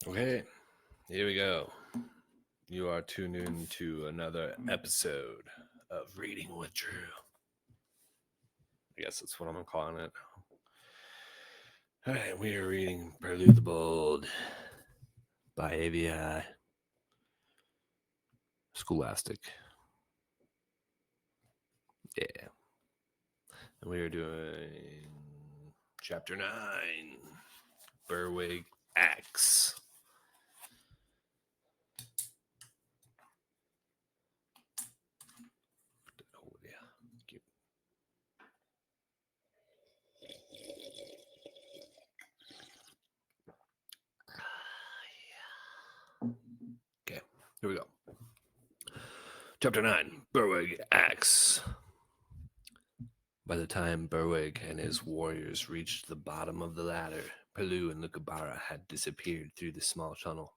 Okay, here we go. You are tuned in to another episode of Reading with Drew. I guess that's what I'm calling it. All right, we are reading Perloo The Bold by AVI Scholastic. Yeah. And we are doing Chapter 9, Berwig Axe. Oh, yeah. Cute. Okay, here we go. Chapter 9, Berwig Axe. By the time Berwig and his warriors reached the bottom of the ladder, Perloo and Lucabara had disappeared through the small tunnel.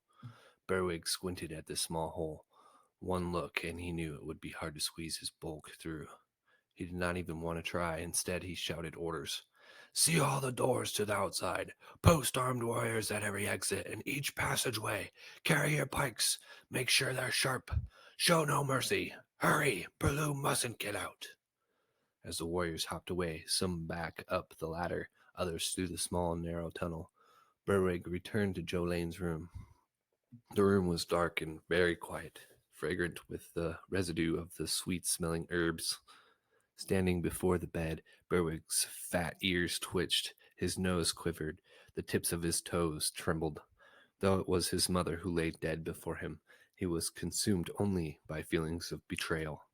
Berwig squinted at the small hole. One look, and he knew it would be hard to squeeze his bulk through. He did not even want to try. Instead, he shouted orders. "See all the doors to the outside. Post armed warriors at every exit and each passageway. Carry your pikes. Make sure they're sharp. Show no mercy. Hurry, Perloo mustn't get out." As the warriors hopped away, some back up the ladder, others through the small, narrow tunnel, Berwig returned to Jolene's room. The room was dark and very quiet, fragrant with the residue of the sweet-smelling herbs. Standing before the bed, Berwig's fat ears twitched, his nose quivered, the tips of his toes trembled. Though it was his mother who lay dead before him, he was consumed only by feelings of betrayal.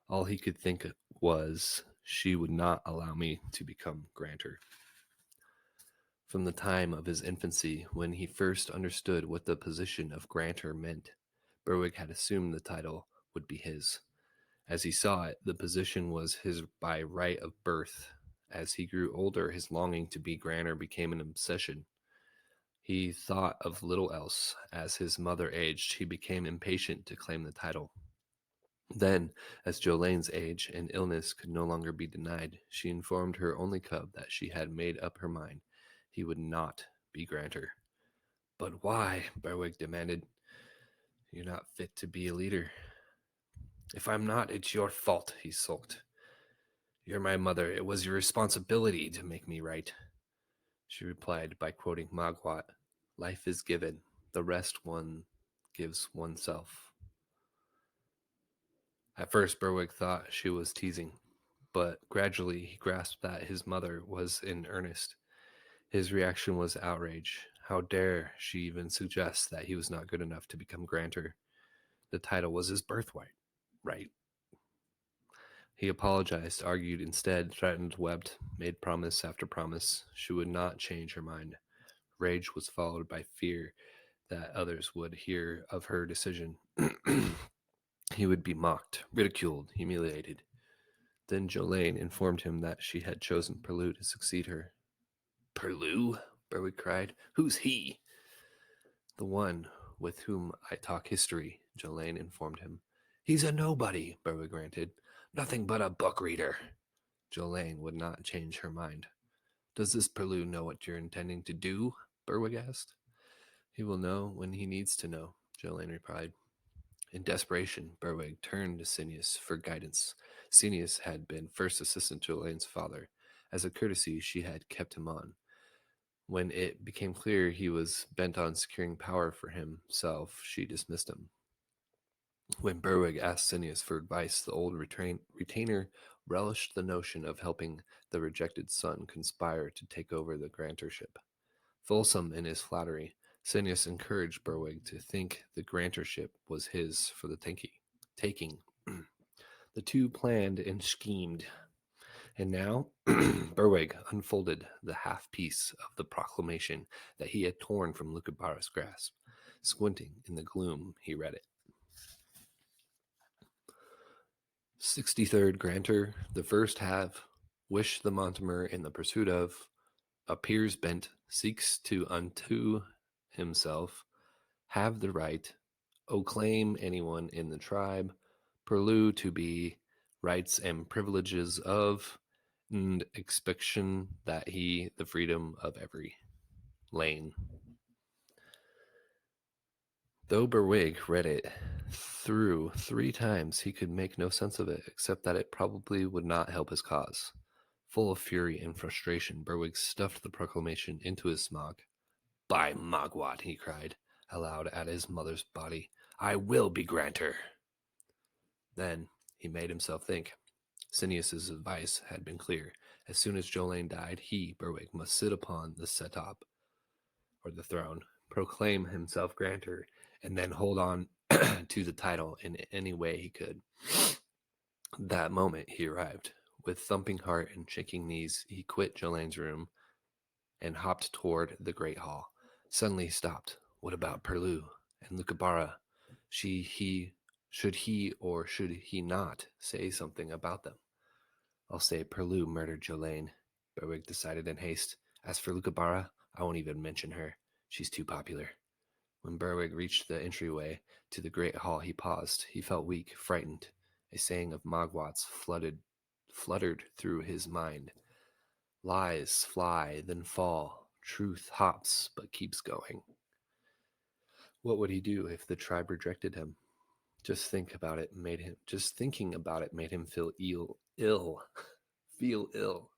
All he could think was, she would not allow me to become Granter. From the time of his infancy, when he first understood what the position of Granter meant, Berwig had assumed the title would be his. As he saw it, the position was his by right of birth. As he grew older, his longing to be Granter became an obsession. He thought of little else. As his mother aged, he became impatient to claim the title. Then, as Jolene's age and illness could no longer be denied, she informed her only cub that she had made up her mind. He would not be Granter. "But why?" Berwick demanded. "You're not fit to be a leader." "If I'm not, it's your fault," he sulked. "You're my mother. It was your responsibility to make me right." She replied by quoting Magwat, "Life is given, the rest one gives oneself." At first, Berwick thought she was teasing, but gradually he grasped that his mother was in earnest. His reaction was outrage. How dare she even suggest that he was not good enough to become Granter? The title was his birthright. Right. He apologized, argued instead, threatened, wept, made promise after promise. She would not change her mind. Rage was followed by fear that others would hear of her decision. He would be mocked, ridiculed, humiliated. Then Jolene informed him that she had chosen Perloo to succeed her. "Perloo?" Berwick cried. "Who's he?" "The one with whom I talk history," Jolene informed him. "He's a nobody," Berwick ranted. "Nothing but a book reader." Jolene would not change her mind. "Does this Perloo know what you're intending to do?" Berwick asked. "He will know when he needs to know," Jolene replied. In desperation, Berwig turned to Cineas for guidance. Cineas had been first assistant to Elaine's father. As a courtesy, she had kept him on. When it became clear he was bent on securing power for himself, she dismissed him. When Berwig asked Cineas for advice, the old retainer relished the notion of helping the rejected son conspire to take over the grantership. Fulsome in his flattery, Cineas encouraged Berwig to think the grantership was his for the taking. The two planned and schemed. And now, Berwig unfolded the half piece of the proclamation that he had torn from Lucabara's grasp. Squinting in the gloom, he read it. 63rd Granter, the first half, wish the Mortimer in the pursuit of, appears bent, seeks to unto himself, have the right, O claim anyone in the tribe, Perloo to be, rights and privileges of, and expectation that he the freedom of every lane. Though Berwig read it through 3 times, he could make no sense of it, except that it probably would not help his cause. Full of fury and frustration, Berwig stuffed the proclamation into his smock. "By Magwat," he cried aloud at his mother's body, "I will be granter." Then he made himself think. Sineus's advice had been clear. As soon as Jolene died, he, Berwick, must sit upon the setop, or the throne, proclaim himself grantor, and then hold on to the title in any way he could. That moment he arrived. With thumping heart and shaking knees, he quit Jolene's room and hopped toward the great hall. Suddenly he stopped. What about Perloo and Lucabara? Should he or should he not say something about them? I'll say Perloo murdered Jolene, Berwick decided in haste. As for Lucabara, I won't even mention her. She's too popular. When Berwick reached the entryway to the great hall, he paused. He felt weak, frightened. A saying of Magwat's fluttered through his mind. Lies fly, then fall. Truth hops, but keeps going. What would he do if the tribe rejected him? Just thinking about it made him feel ill. Feel ill.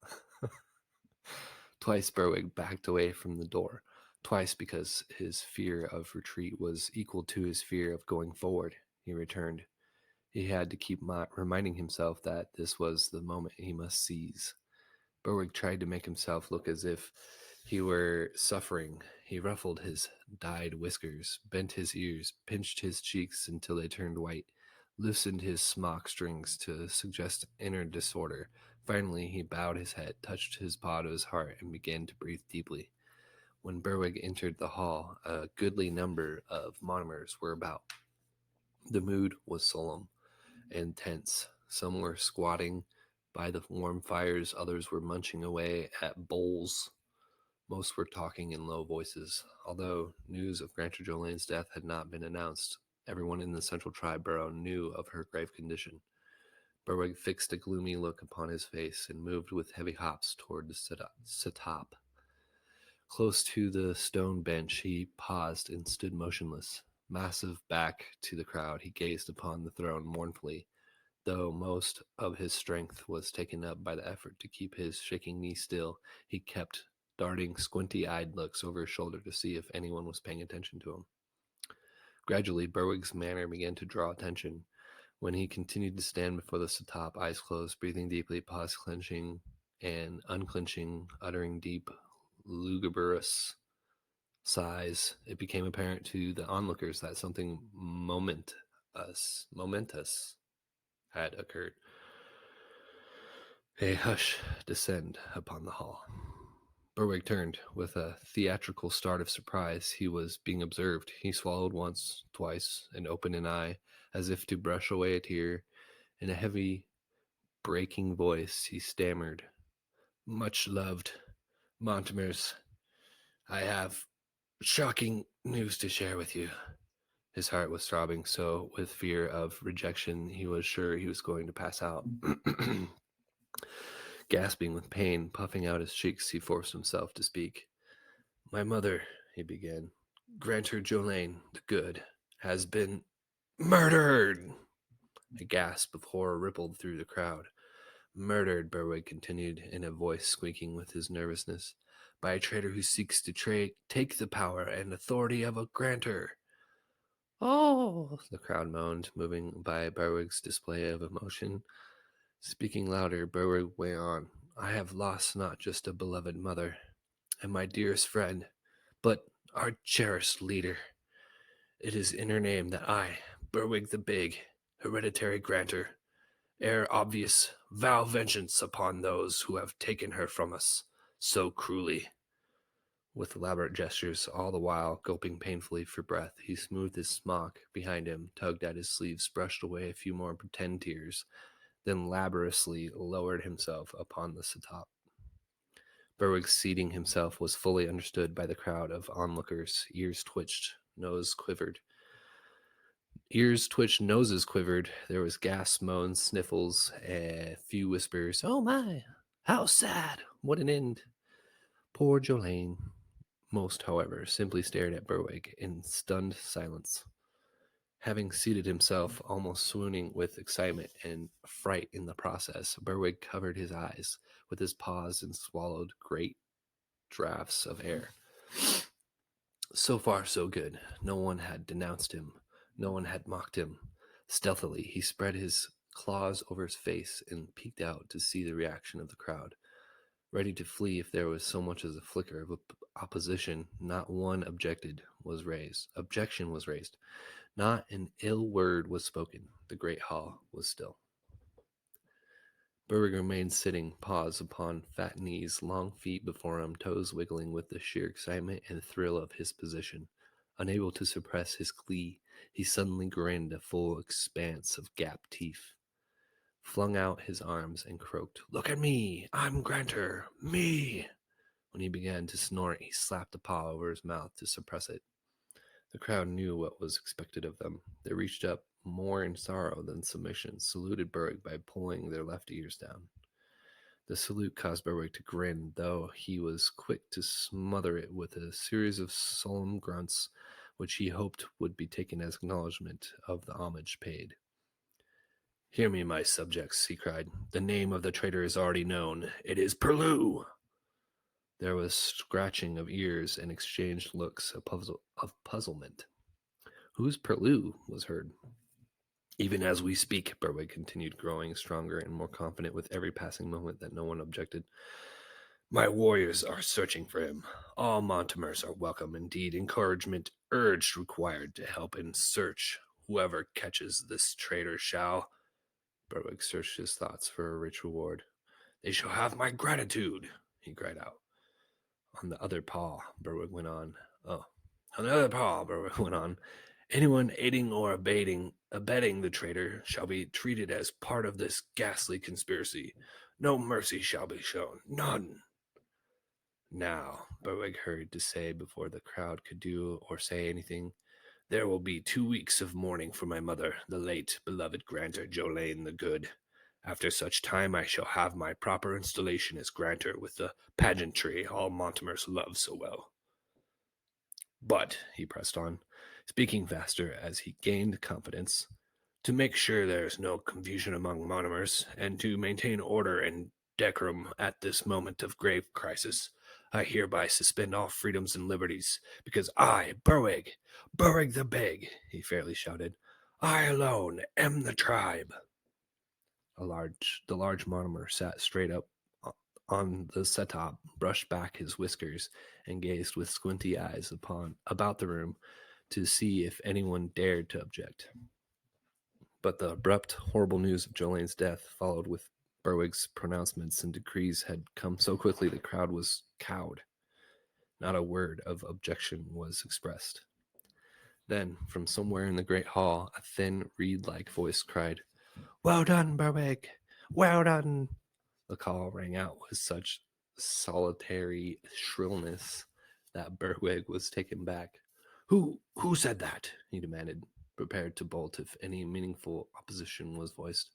Twice Berwick backed away from the door. Twice because his fear of retreat was equal to his fear of going forward. He returned. He had to keep reminding himself that this was the moment he must seize. Berwick tried to make himself look as if he were suffering. He ruffled his dyed whiskers, bent his ears, pinched his cheeks until they turned white, loosened his smock strings to suggest inner disorder. Finally, he bowed his head, touched his paw to his heart, and began to breathe deeply. When Berwick entered the hall, a goodly number of monomers were about. The mood was solemn and tense. Some were squatting by the warm fires, others were munching away at bowls. Most were talking in low voices. Although news of Grantor Jolene's death had not been announced, everyone in the central tribe borough knew of her grave condition. Berwick fixed a gloomy look upon his face and moved with heavy hops toward the setop. Close to the stone bench, he paused and stood motionless. Massive back to the crowd, he gazed upon the throne mournfully, though most of his strength was taken up by the effort to keep his shaking knee still. He kept darting squinty-eyed looks over his shoulder to see if anyone was paying attention to him. Gradually, Berwig's manner began to draw attention. When he continued to stand before the setop, eyes closed, breathing deeply, paws clenching and unclenching, uttering deep, lugubrious sighs, it became apparent to the onlookers that something momentous had occurred. A hush descended upon the hall. Berwick turned with a theatrical start of surprise. He was being observed. He swallowed once, twice, and opened an eye, as if to brush away a tear. In a heavy, breaking voice, he stammered, "Much loved Montimers, I have shocking news to share with you." His heart was throbbing so with fear of rejection he was sure he was going to pass out. Gasping with pain, puffing out his cheeks, he forced himself to speak. "My mother," he began, "Grantor Jolene, the good, has been murdered." A gasp of horror rippled through the crowd. "Murdered," Berwick continued in a voice squeaking with his nervousness, "by a traitor who seeks to take the power and authority of a grantor." "Oh," the crowd moaned, moving by Berwick's display of emotion. Speaking louder, Berwick went on. "I have lost not just a beloved mother and my dearest friend, but our cherished leader. It is in her name that I, Berwig the Big, hereditary grantor, ere obvious, vow vengeance upon those who have taken her from us so cruelly." With elaborate gestures, all the while gulping painfully for breath, he smoothed his smock behind him, tugged at his sleeves, brushed away a few more pretend tears, then laboriously lowered himself upon the setop. Berwick seating himself was fully understood by the crowd of onlookers. Ears twitched, noses quivered. There was gasps, moans, sniffles, a few whispers. "Oh my, how sad! What an end!" Poor Jolene. Most, however, simply stared at Berwick in stunned silence. Having seated himself, almost swooning with excitement and fright in the process, Berwig covered his eyes with his paws and swallowed great draughts of air. So far, so good. No one had denounced him. No one had mocked him. Stealthily, he spread his claws over his face and peeked out to see the reaction of the crowd. Ready to flee if there was so much as a flicker of opposition, not one objection was raised. Not an ill word was spoken. The great hall was still. Berwig remained sitting, paws upon fat knees, long feet before him, toes wiggling with the sheer excitement and thrill of his position. Unable to suppress his glee, he suddenly grinned a full expanse of gapped teeth, flung out his arms, and croaked, "Look at me! I'm Granter! Me!" When he began to snort, he slapped a paw over his mouth to suppress it. The crowd knew what was expected of them. They reached up, more in sorrow than submission, saluted Berwick by pulling their left ears down. The salute caused Berwick to grin, though he was quick to smother it with a series of solemn grunts, which he hoped would be taken as acknowledgment of the homage paid. "Hear me, my subjects," he cried. "The name of the traitor is already known. It is Perloo." There was scratching of ears and exchanged looks of puzzlement. "Who's Perloo?" was heard. "Even as we speak," Berwick continued, growing stronger and more confident with every passing moment that no one objected. "My warriors are searching for him. All Montemers are welcome. Indeed, encouragement urged required to help in search. Whoever catches this traitor shall—" Berwick searched his thoughts for a rich reward. "They shall have my gratitude," he cried out. On the other paw, Berwick went on. "Anyone aiding or abetting the traitor shall be treated as part of this ghastly conspiracy. No mercy shall be shown. None." "Now," Berwick hurried to say before the crowd could do or say anything, "there will be 2 weeks of mourning for my mother, the late beloved Granter Jolane the Good. After such time I shall have my proper installation as Granter with the pageantry all Montemers love so well. But," he pressed on, speaking faster as he gained confidence, "to make sure there is no confusion among Montemers, and to maintain order and decorum at this moment of grave crisis, I hereby suspend all freedoms and liberties, because I, Berwig the Big," he fairly shouted, "I alone am the tribe." The large Mortimer sat straight up on the set-top, brushed back his whiskers, and gazed with squinty eyes about the room to see if anyone dared to object. But the abrupt, horrible news of Jolene's death, followed with Berwig's pronouncements and decrees, had come so quickly the crowd was cowed. Not a word of objection was expressed. Then, from somewhere in the great hall, a thin, reed-like voice cried, "Well done, Berwig! Well done!" The call rang out with such solitary shrillness that Berwig was taken back. Who said that?" he demanded, prepared to bolt if any meaningful opposition was voiced.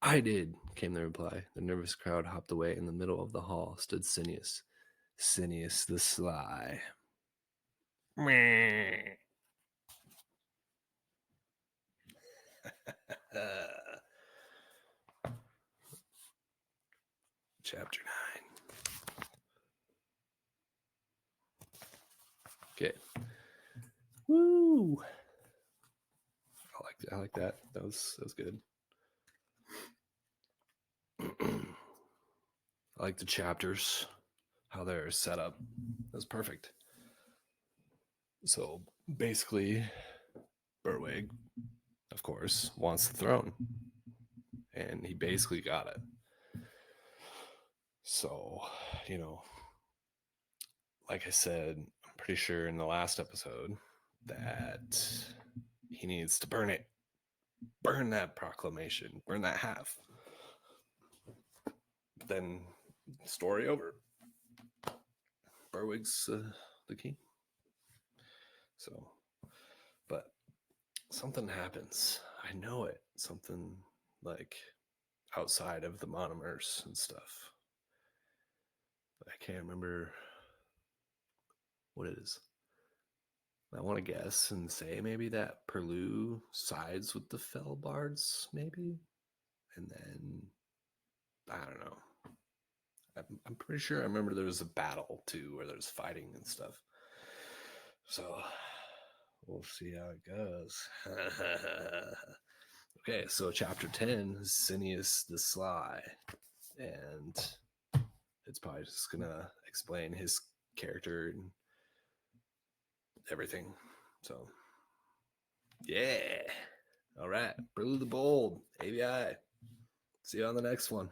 "I did," came the reply. The nervous crowd hopped away. In the middle of the hall stood Sineas the Sly. Meh. Chapter 9. Okay. Woo! I like that. That was good. I like the chapters, how they're set up. That was perfect. So basically, Berwig, of course, wants the throne, and he basically got it. So, like I said, I'm pretty sure in the last episode that he needs to burn it. Burn that proclamation. Burn that half. Then, story over. Berwig's the king. So, but something happens. I know it. Something like outside of the monomers and stuff. I can't remember what it is. I want to guess and say maybe that Perloo sides with the Fell Bards, maybe, and then I don't know. I'm pretty sure I remember there was a battle too where there was fighting and stuff. So we'll see how it goes. Okay, so chapter 10, Cineas the Sly. And it's probably just gonna explain his character and everything. So yeah. All right. Perloo the Bold, ABI. See you on the next one.